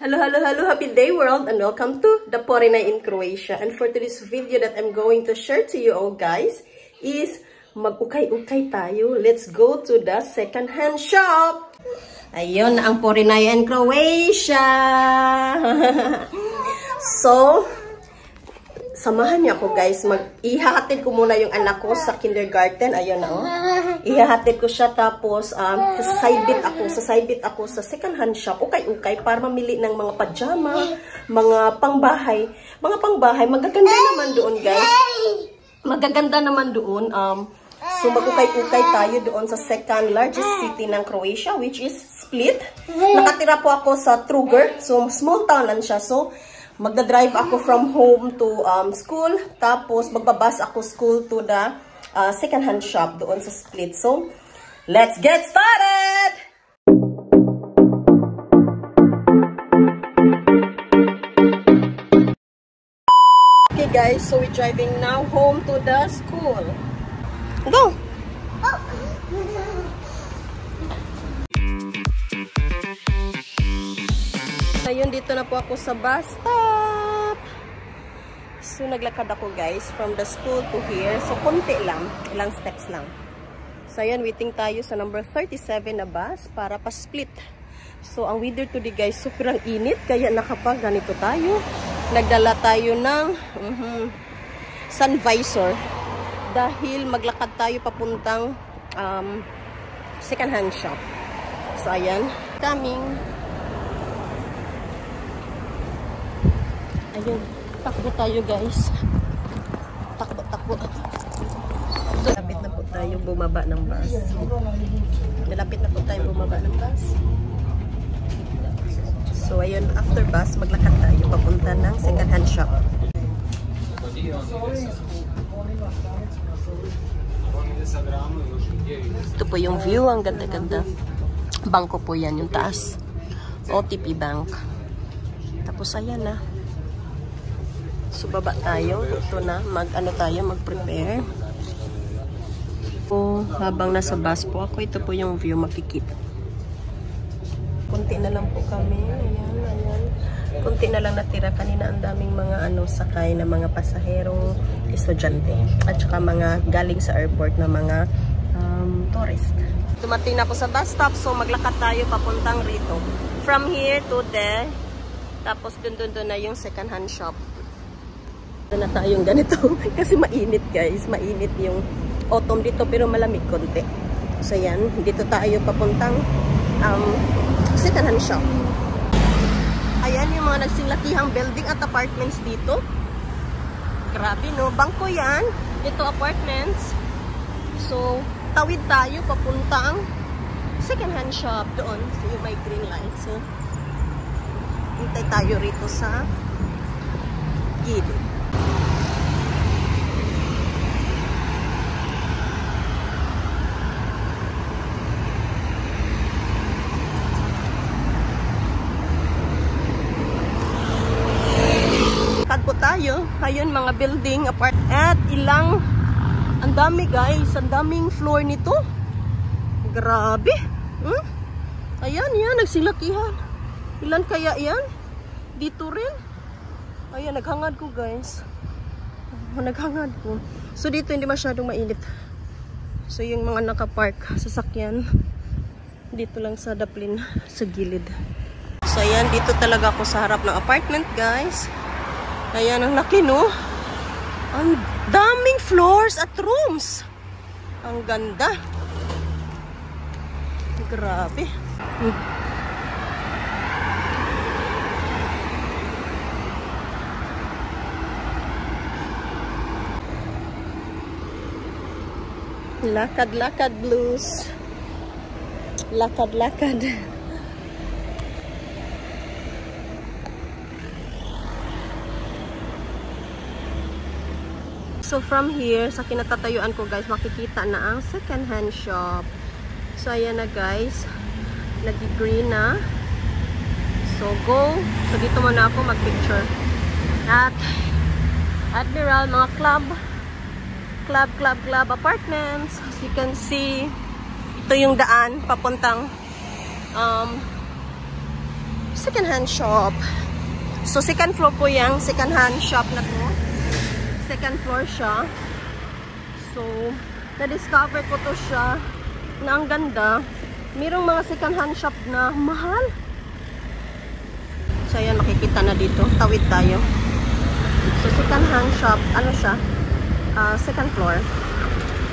Hello, hello, hello, happy day world, and welcome to the Porinay in Croatia. And for today's video that I'm going to share to you all guys is mag-ukay-ukay tayo. Let's go to the second-hand shop. Ayun na ang Porinay in Croatia. So, samahan niyo ako guys. Ihahatid ko muna yung anak ko sa kindergarten. Ayun na oh. Ihahatid ko siya tapos sa side bit ako sa second hand shop. Ukay-ukay para mamili ng mga pajama, mga pangbahay. Mga pangbahay, magaganda naman doon guys. Magaganda naman doon. So mag-ukay-ukay tayo doon sa second largest city ng Croatia, which is Split. Nakatira po ako sa Trugger. So small town lang siya. So magdadrive ako from home to school, tapos magbabas ako school to the second-hand shop doon sa Split. So, let's get started! Okay guys, so we're driving now home to the school. Go! Ayun, dito na po ako sa bus stop. So, naglakad ako guys from the school to here. So, konti lang. Ilang steps lang. So, ayun, waiting tayo sa number 37 na bus para pa-Split. So, ang weather today guys, sobrang init. Kaya nakapag ganito tayo. Nagdala tayo ng sun visor. Dahil maglakad tayo papuntang second-hand shop. So, ayan. Coming. Ayun, takbo tayo guys. Takbo. So, malapit na po tayo bumaba ng bus. Malapit na po tayo bumaba ng bus. So, ayun, after bus, maglakad tayo papunta ng second-hand shop. Ito po yung view, ang ganda-ganda. Bangko po yan, yung taas. OTP Bank. Tapos, ayan na. So, baba tayo. Ito na. Mag-prepare. So, habang nasa bus po ako, ito po yung view makikita. Kunti na lang po kami. Ayan. Kunti na lang natira. Kanina ang daming mga sakay na mga pasaherong estudyante. At saka mga galing sa airport na mga tourist. Dumating na ako sa bus stop. So, maglakad tayo papuntang rito. From here to there. Tapos, dun na yung second hand shop. Na tayong ganito kasi mainit guys, mainit yung autumn dito pero malamig konti. So yan, dito tayo papuntang second hand shop. Ayan yung mga nagsinglakihang building at apartments dito. Grabe no, bangko yan. Ito apartments. So tawid tayo papuntang second hand shop doon. So yung may green light. So hintay tayo rito sa gilid. Po tayo. Ayun, mga building, apart. At ang dami guys, ang daming floor nito. Grabe. Ayan, nagsilakihan. Ilan kaya yan? Dito rin. Ayan, naghangad ko guys. Naghangad ko. So dito hindi masyadong mainit. So yung mga nakapark sasakyan dito lang sa daplin sa gilid. So ayan, dito talaga ako sa harap ng apartment guys. Ayan, ang laki no. Ang daming floors at rooms. Ang ganda. Grabe. Lakad-lakad blues. Lakad-lakad. So from here, sa kinatatayuan ko guys, makikita na ang second hand shop. So ayan na guys, nag-green na. So go. So dito muna ako mag-picture. At Admiral, mga club apartments. As you can see, ito yung daan papuntang second hand shop. So, second floor po yung second hand shop na to. Second floor siya. So, na-discover ko to siya na ang ganda. Mayroong mga second hand shop na mahal. So, ayan, makikita na dito. Tawid tayo. So, second hand shop, ano siya? Second floor.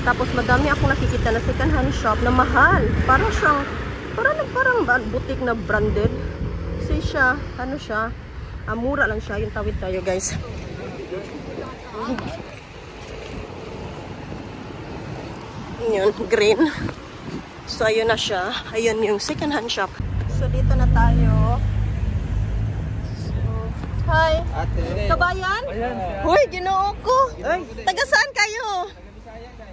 Tapos, madami akong nakikita na second hand shop na mahal. Parang siyang, parang boutique na branded. Kasi siya, ano siya? Mura lang siya. Yung tawid tayo, guys. Yun, green. So, ayun na siya. Ayun yung second hand shop. So, dito na tayo. Hi! Kabayan? Hoy, ginoo ko! Taga saan kayo?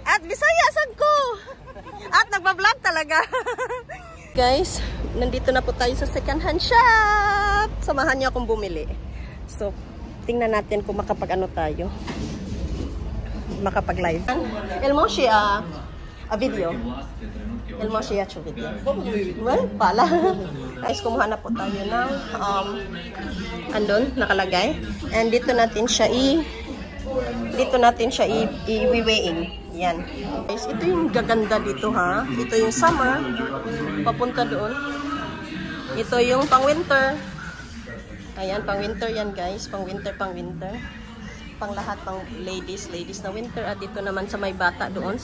At Bisaya, saan ko? At nagbablog talaga. Guys, nandito na po tayo sa second hand shop. Samahan niyo akong bumili. So, tingnan natin kung makapag-ano tayo. Makapag-live. Elmo siya a video. Elmo siya a video. Well, pala. Guys, kumuha na po tayo ng andun, nakalagay. And dito natin siya i-weighing. Yan. Guys, ito yung gaganda dito ha. Ito yung summer. Papunta doon. Ito yung pang-winter. Ayan, pang-winter yan guys. Pang-winter. Pang lahat, pang ladies na winter. At dito naman sa may bata doon.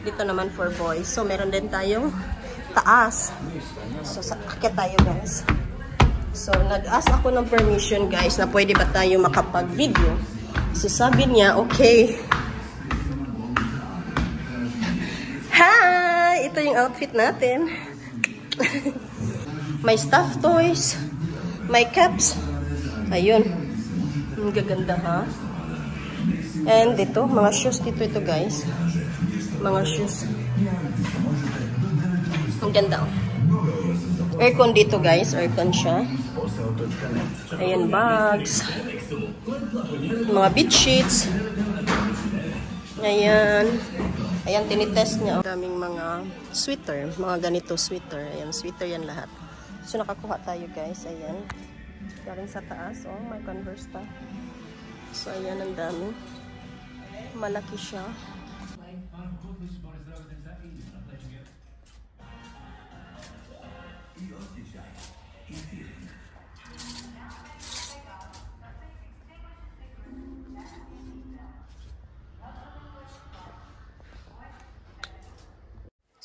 Dito naman for boys. So, meron din tayong taas. So, sakit tayo guys. So, nag-ask ako ng permission guys na pwede ba tayo makapag-video. So, sabi niya, okay. Hi! Ito yung outfit natin. May stuffed toys. May caps. Ayun. Ang gaganda ha. And ito, mga shoes dito ito guys. Mga shoes. Ang ganda. Aircon dito guys. Aircon siya. Ayan, bags. Mga bead sheets. Ayan. Ayan, tinitest niya. Daming mga sweater. Mga ganito sweater. Ayan, sweater yan lahat. So, nakakuha tayo guys. Ayan. Galing sa taas. Oh, may Converse pa. So, ayan, ang dami. Malaki siya.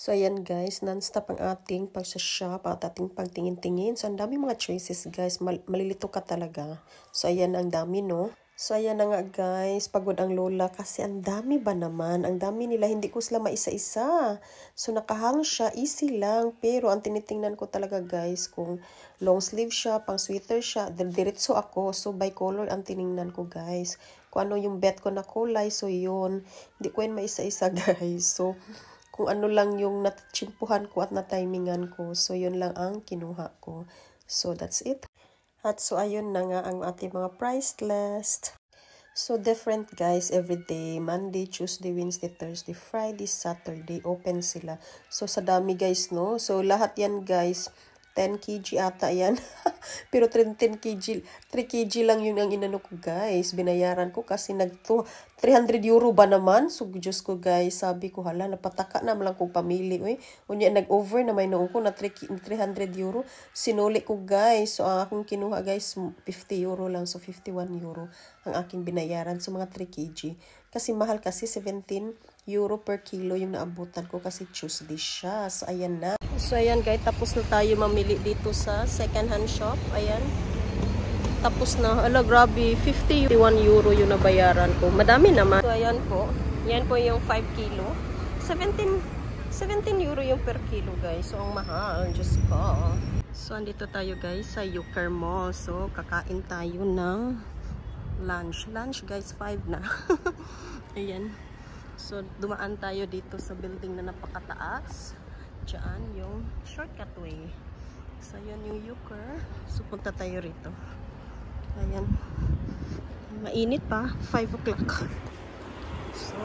So, ayan guys, non-stop ang ating pag-shop at ating pagtingin-tingin. So, ang dami mga choices guys. Malilito ka talaga. So, ayan ang dami, no? So, ayan na nga guys. Pagod ang lola kasi ang dami ba naman? Ang dami nila. Hindi ko sila maisa-isa. So, nakahang siya. Easy lang. Pero, ang tinitingnan ko talaga guys, kung long sleeve siya, pang sweater siya, diretso ako. So, by color ang tiningnan ko guys. Kung ano yung bet ko na kulay. So, yun. Hindi ko yun maisa-isa guys. So, kung ano lang yung natchimpuhan ko at natimingan ko. So, yun lang ang kinuha ko. So, that's it. At so, ayun na nga ang ating mga price list. So, different guys every day. Monday, Tuesday, Wednesday, Thursday, Friday, Saturday. Open sila. So, sa dami guys, no? So, lahat yan guys. 10 kg ata yan. Pero 10 kg, 3 kg lang yun ang inano ko guys. Binayaran ko kasi 300 euro ba naman? So, Diyos ko guys, sabi ko hala, napataka na lang kong pamili. Unya, nag-over na may noong ko na 300 euro. Sinuli ko guys. So, ang akong kinuha guys, 50 euro lang. So, 51 euro ang aking binayaran. So, mga 3 kg. Kasi mahal kasi 17 euro per kilo yung naabutan ko kasi Tuesday siya. So, ayan na. So, ayan guys, tapos na tayo mamili dito sa second hand shop. Ayan. Tapos na. Ala, grabe. 51 euro yung nabayaran ko. Madami naman. So, ayan po. Yan po yung 5 kilo. 17 euro yung per kilo guys. So, ang mahal. Diyos ko. So, andito tayo guys sa Euchre Mall. So, kakain tayo ng lunch. Lunch guys, 5 na. Ayan. So, dumaan tayo dito sa building na napakataas. Diyan yung shortcut way. So, yan yung Euchre. So, punta tayo rito. Ayan. Mainit pa. 5 o'clock. So,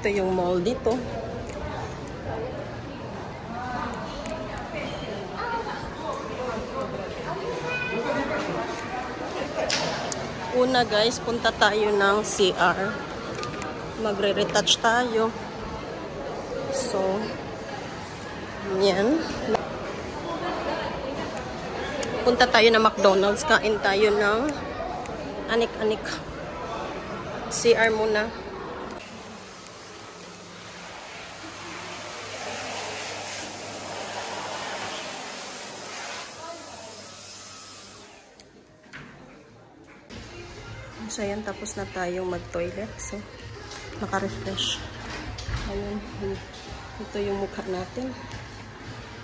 ito yung mall dito. Una guys, punta tayo ng CR. Magre-retouch tayo. So, yan. Punta tayo na McDonald's. Kain tayo ng anik-anik. CR muna. So, ayan, tapos na tayong mag-toilet. So, naka-refresh. Ayan. Ito yung mukha natin.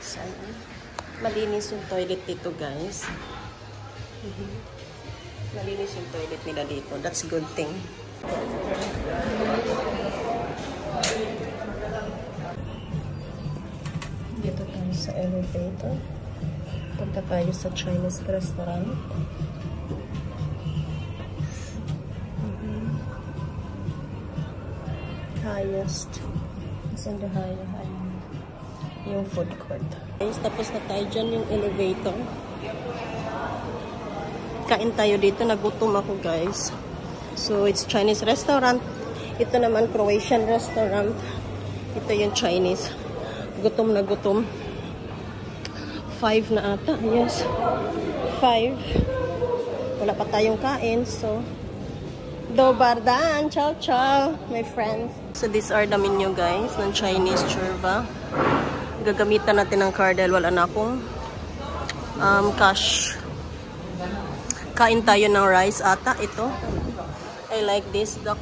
So, ayan. Malinis yung toilet dito, guys. Malinis yung toilet nila dito. That's a good thing. Dito tayo sa elevator. Punta tayo sa Chinese restaurant. Highest. It's in the high. Yung food court. Guys, tapos na tayo dyan yung elevator. Kain tayo dito. Nagutom ako, guys. So, it's Chinese restaurant. Ito naman, Croatian restaurant. Ito yung Chinese. Gutom na gutom. 5 na ata. Yes. 5. Wala pa tayong kain. So, Dobardan! Ciao, ciao, my friends. So, these are the menu, guys, ng Chinese churba. Gagamitan natin ng card dahil wala na akong cash. Kain tayo ng rice ata. Ito. I like this duck.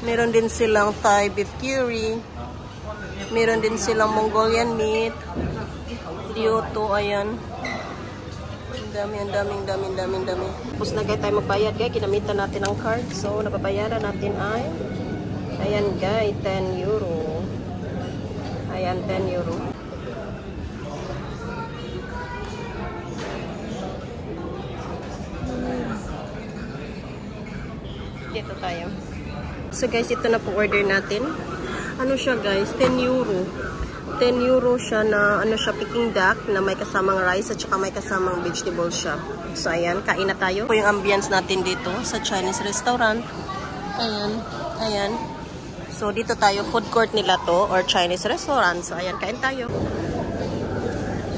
Meron din silang Thai beef curry. Meron din silang Mongolian meat. Lyoto, ayan. Ang daming. Tapos na guys tayo magbayad guys. Kinamitan natin ang card. So, nababayaran natin ay ayan guys, 10 euro. Ayan, 10 euro. Dito tayo. So guys, ito na po order natin. Ano siya guys? 10 euro. 10 euro siya na, ano siya, Peking duck na may kasamang rice at saka may kasamang vegetable siya. So, ayan, kain na tayo. Ito yung ambience natin dito sa Chinese restaurant. Ayan. So, dito tayo, food court nila to or Chinese restaurant. So, ayan, kain tayo.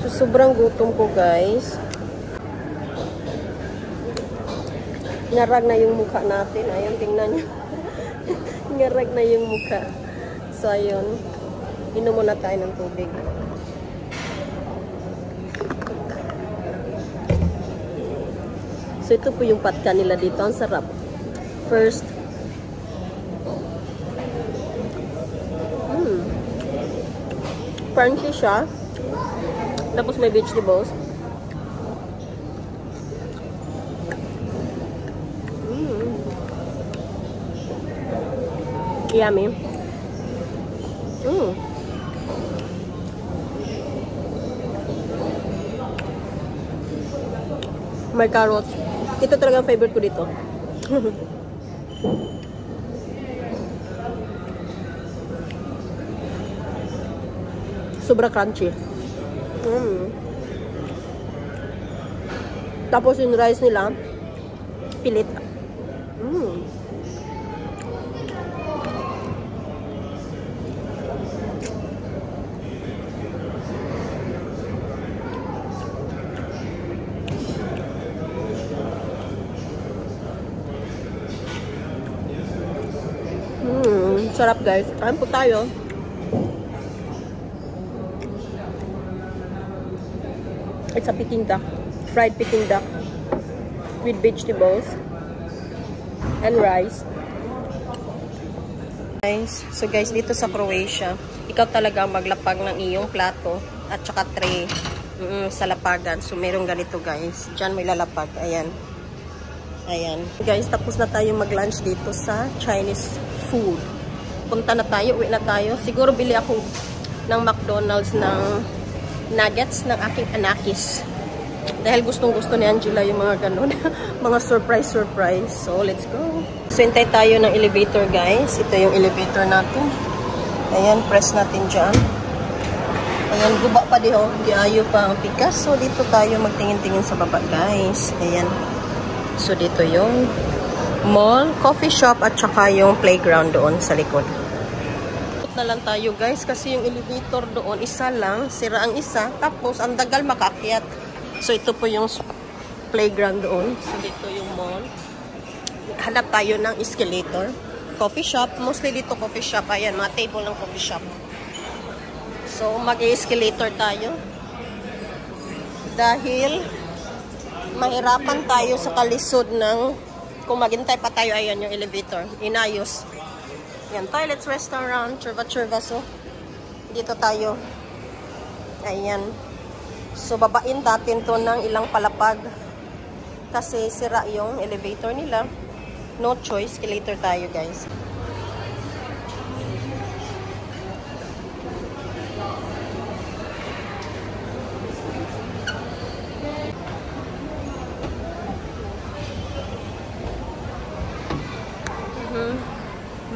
So, sobrang gutom ko, guys. Ngarag na yung mukha natin. Ayan, tingnan nyo. Ngarag na yung mukha. So, ayun. Inom muna tayo ng tubig. So, ito po yung patka nila dito. Ang sarap. First. Crunchy siya. Tapos may vegetables. Yummy. May carrots. Ito talaga ang favorite ko dito. Sobra crunchy. Tapos yung rice nila, pilit. Sarap guys. Kain po tayo. It's a Peking duck. Fried Peking duck. With vegetables. And rice. Guys. So guys, dito sa Croatia, ikaw talaga maglapag ng iyong plato at saka tray sa lapagan. So meron ganito guys. Diyan may lalapag. Ayan. Ayan. Guys, tapos na tayo mag-lunch dito sa Chinese food. Punta na tayo, uwi na tayo. Siguro bili ako ng McDonald's ng nuggets ng aking anakis. Dahil gustong-gusto ni Angela yung mga ganun. Mga surprise. So, let's go. So, hintay tayo ng elevator, guys. Ito yung elevator natin. Ayan, press natin dyan. Ayan, guba pa diho. Di ayo pa ang pikas. So, dito tayo magtingin-tingin sa baba, guys. Ayan. So, dito yung mall, coffee shop, at saka yung playground doon sa likod. Na lang tayo guys kasi yung elevator doon isa lang, sira ang isa, tapos ang dagal makaakyat. So ito po yung playground doon. So dito yung mall. Hanap tayo ng escalator. Coffee shop, mostly dito coffee shop. Ayan, mga table ng coffee shop. So mag-escalator tayo. Dahil mahirapan tayo sa kalisod ng kung maghintay pa tayo, ayan yung elevator. Inayos. Yan, toilets, restaurant, churva-churva. So, dito tayo. Ayan. So, babain natin to ng ilang palapag. Kasi sira yung elevator nila. No choice. Escalator tayo, guys.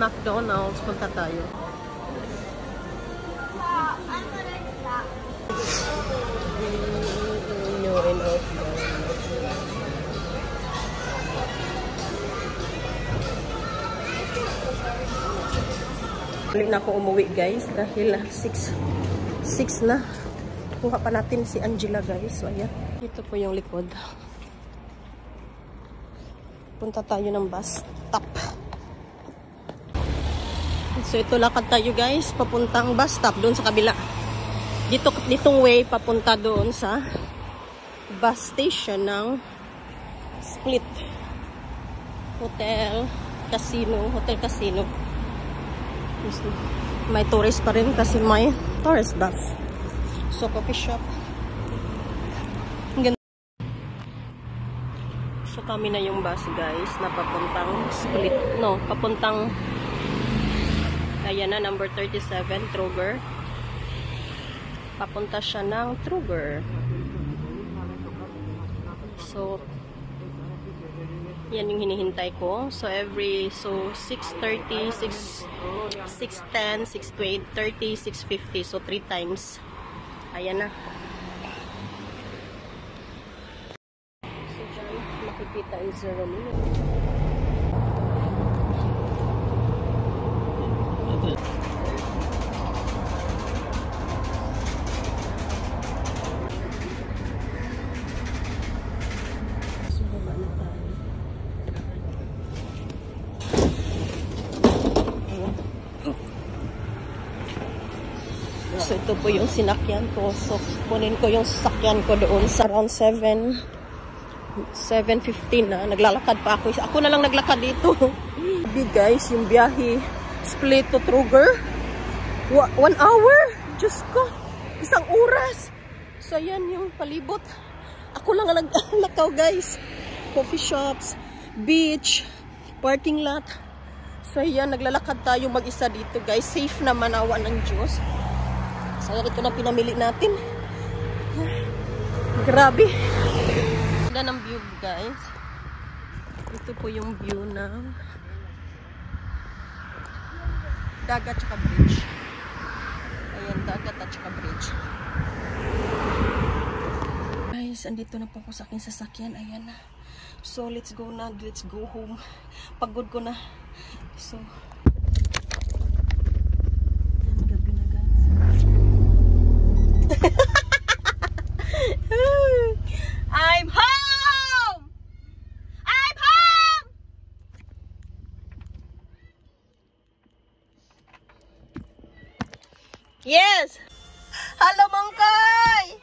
McDonald's, punta tayo. Balik na ako umuwi guys dahil 6 na. Kuha pa natin si Angela guys. So ayan. Ito po yung likod. Punta tayo ng bus stop. So ito lakad tayo guys, papuntang bus stop doon sa kabila. Ditong way papunta doon sa bus station ng Split Hotel Casino. May tourist pa rin kasi may tourist bus. So coffee shop. So kami na yung bus guys na papuntang Split. No, papuntang ayan na, number 37, Truger. Papunta siya ng Truger. So, yan yung hinihintay ko. So, 6:30, 6:10, 6:30, 6:50. So, 3 times. Ayan na. So, dyan, makikita yung 0 minutes. So, ito po yung sinakyan ko. So, kunin ko yung sasakyan ko doon sa around 7:15 na. Naglalakad pa ako. Ako na lang naglakad dito. Big guys, yung biyahe Split to Truger. 1 hour? Diyos ko. 1 oras. So, ayan yung palibot. Ako lang ang naglakaw guys. Coffee shops, beach, parking lot. So, ayan, naglalakad tayo mag-isa dito guys. Safe naman, awa ng Diyos. So, ito na pinamili natin. Grabe. Ganda ng view, guys. Ito po yung view ng dagat at bridge. Ayan, dagat at bridge. Guys, andito na po ako sa aking sasakyan. Ayan na. So, let's go na. Let's go home. Pagod ko na. So, I'm home! I'm home! Yes! Hello, Mongkoy!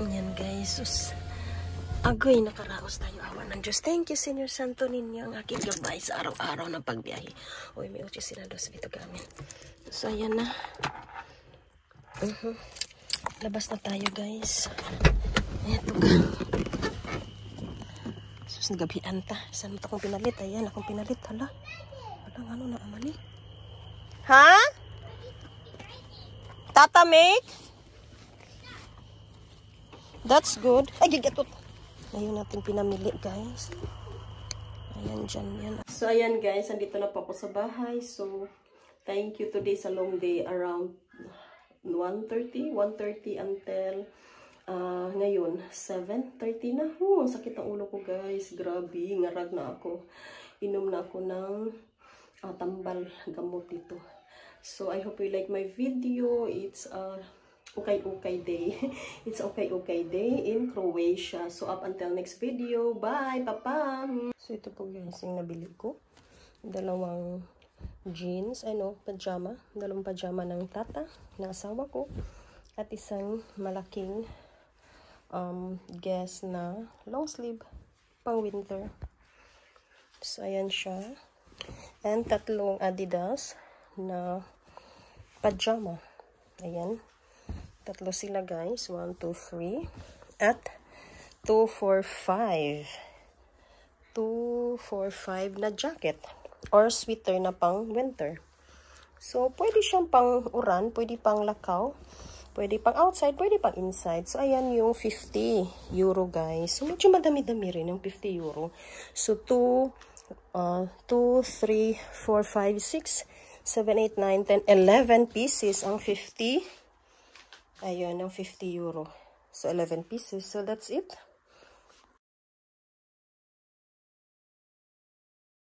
Ayan guys, agoy, nakaraos tayo. Awa ng Diyos. Thank you, Senior Santo ninyo, ang aking gabay sa araw-araw ng pagbiyahe. Uy, may 8 sa dito gamin. So, ayan na. Labas na tayo guys. Eto ka. Sus, nagabian ta. Saan mo ito akong pinalit? Ayan, akong pinalit. Hala. Hala, ano na amani? Ha? Tata make? That's good. Ay, gigatot. Ayun natin pinamili guys. Ayan, dyan yan. So, ayan guys. Andito na po ako sa bahay. So, thank you. Today's a long day around 1:30 until Ngayon, 7:30 na. Ang sakit ang ulo ko, guys. Grabe, ngarag na ako. Inom na ako ng tambal gamot dito. So, I hope you like my video. It's okay day. It's okay day in Croatia. So, up until next video. Bye! Papa! So, ito po guys yung nabili ko. Dalawang jeans, pajama. Dalawang pajama ng tata, ng asawa ko. At isang malaking guess na long sleeve pang winter. So, ayan siya. And tatlong Adidas na pajama. Ayan. Tatlo sila guys. 1, 2, 3. At 2, 4, 5. 2, 4, 5 na jacket. Or sweater na pang winter. So, pwede siyang pang uran. Pwede pang lakaw. Pwede pang outside, pwede pang inside. So, ayan yung 50 euro, guys. So, medyo madami-dami rin yung 50 euro. So, 2, 3, 4, 5, 6, 7, 8, 9, 10, 11 pieces ang 50. Ayun, ang 50 euro. So, 11 pieces. So, that's it.